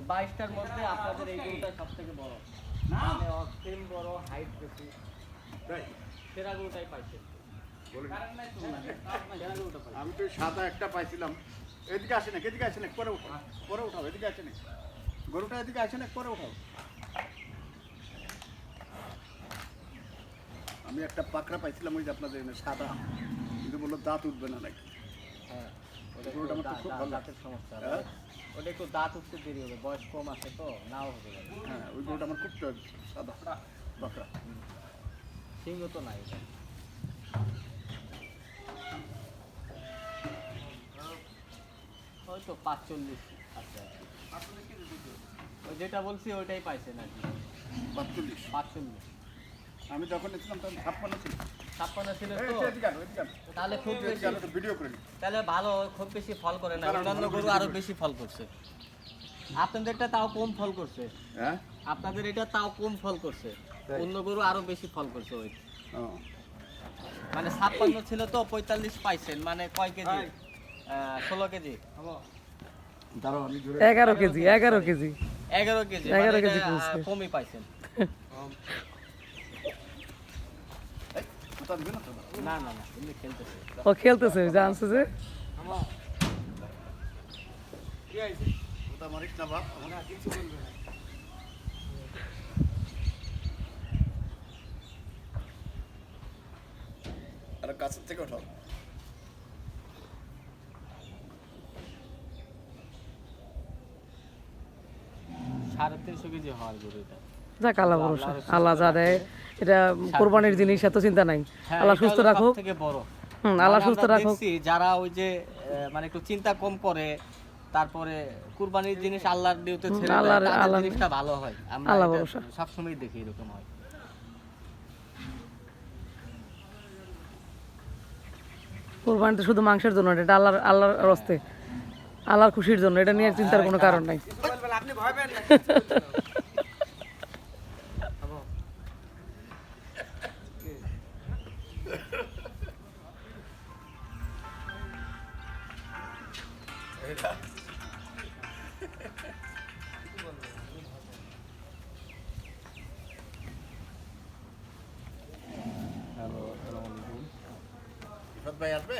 22টার মধ্যে আপনাদের এই গরুটা সবথেকে বড় মানে অক্সিম বড় হাইট বেশি তাই সেরা গরুটাই পাইছে আমি তো সাদা একটা পাইছিলাম। এদিকে আসে না, এদিকে আসে না, পরে উঠাও, পরে উঠাও, এদিকে আসে না, গরুটা এদিকে আসে না, পরে উঠাও। আমি একটা পাকড়া পাইছিলাম ওই যে আপনাদের এখানে সাদা, কিন্তু বললো দাঁত উঠবে না নাকি। হ্যাঁ গরুটা আমার তো খুব ভালো। দাঁতের সমস্যা হ্যাঁ? ওটা একটু দাঁত উঠতে দেরি হবে, বয়স কম আছে তো নাও হতে পারে। হ্যাঁ ওই গরুটা আমার খুব সাদা পাকড়া। সিংহ তো নাই এটা। হয়তো 45 আছে আর কি। ওই যেটা বলছি ওইটাই পাইছে নাকি 45। 45 আমি যখন এসেছিলাম তখন 56 ছিল। 56 ছিল এই তো এদিকে আনো, এদিকে আনো। তাহলে খুব এদিকে বেশি আনো, তো ভিডিও করে নি। তাহলে ভালো, খুব বেশি ফল করে না, কারণ অন্যান্য ভালো গরু করে আরো দিবে। বেশি ফল করছে। আপনাদেরটা তাও কম ফল করছে, হ্যাঁ আপনাদের এটা তাও কম ফল করছে, তাই? অন্য গরু আরো বেশি ফল করছে ওই ও মানে 56 ছিল তো 45 পাইছেন, মানে কয় কেজি? 16 কেজি, দাঁড়াও আমি জোরে 11 কেজি 11 কেজি 11 কেজি, 11 মানে কেজি এটা, বলছে। কমই পাইছেন। কোথা দিবে না তো? না না না এমনি খেলতেছে। ও খেলতেছে জানছে যে কোথা মারিস না বাপ, আমার কিছু বলবে না। আরে কাছের থেকে ওঠাও। সাড়ে 350 কেজি হওয়ার গরু এটা। যাক আল্লাহ ভরসা, আল্লাহ যা দেয় এটা কোরবানির জিনিস, এত চিন্তা নাই। হ্যাঁ, আল্লাহ এটা সুস্থ হলো রাখুক। সবথেকে বড়। আল্লাহ মানে সুস্থ আমরা রাখুক। দেখছি যারা ওই যে মানে একটু চিন্তা কম করে, তারপরে কুরবানির জিনিস আল্লাহর ডিউতে ছেড়ে দেয়, আল্লাহর- তাদের আল্লাহ- জিনিসটা ভালো হয়। আমরা আল্লাহ এটা ভরসা। সবসময় দেখি এরকম হয়। কোরবানিতে শুধু মাংসের জন্য না, এটা আল্লাহর রাস্তে, আল্লাহর খুশির জন্য, এটা নিয়ে চিন্তার কোনো কারণ নাই। আপনি ভয় পেন না। হ্যালো, আসসালামু আলাইকুম। ইফাত ভাই আসবে?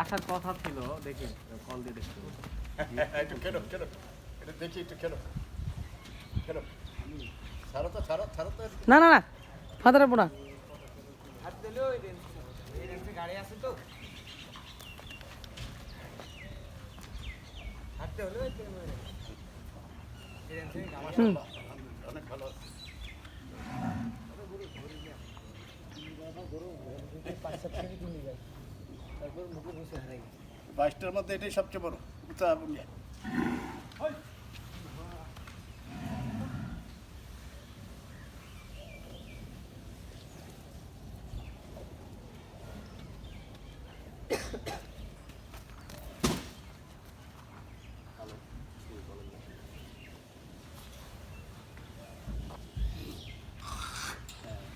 আসার কথা ছিল, দেখি কল দিয়ে দেখতে হবে। একটু খেলো, খেলো। এটা দেখি একটু খেলো। খেলো। ছাড়ো তো, ছাড়ো, ছাড়ো তো। না না না ফাদার রাখবো না। গাড়ি আছে তো, হাঁটতে হলে হুম অনেক ভালো আছে। বাইশটার মধ্যে এটাই সবচেয়ে বড় উঁচা বুনিয়া।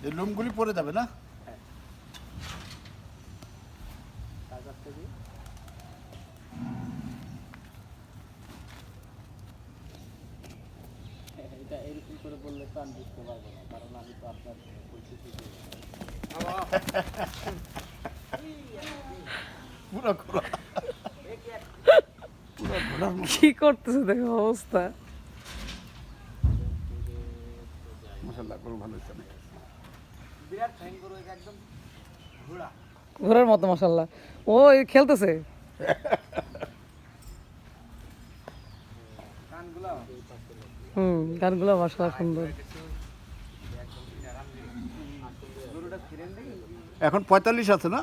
এই লোমগুলি পড়ে যাবে না? এটা এরকম করে বললে তো আমি বুঝতে পারবো না, কারণ আমি তো আপনার পরিচিতি পুরো ঘোরা, পুরো ঘোরার মতো। কি করতেছে দেখো অবস্থা। মাশাআল্লাহ, গরু ভালো হয়েছে অনেক। বিরাট ফ্যান করো, একদম ঘোড়া ঘোড়ার মতো মাশাআল্লাহ। ও খেলতেছে। কানগুলা গানগুলো মাশাআল্লাহ সুন্দর। গরুটা ফিরেন দেখি। এখন 45 আছে না?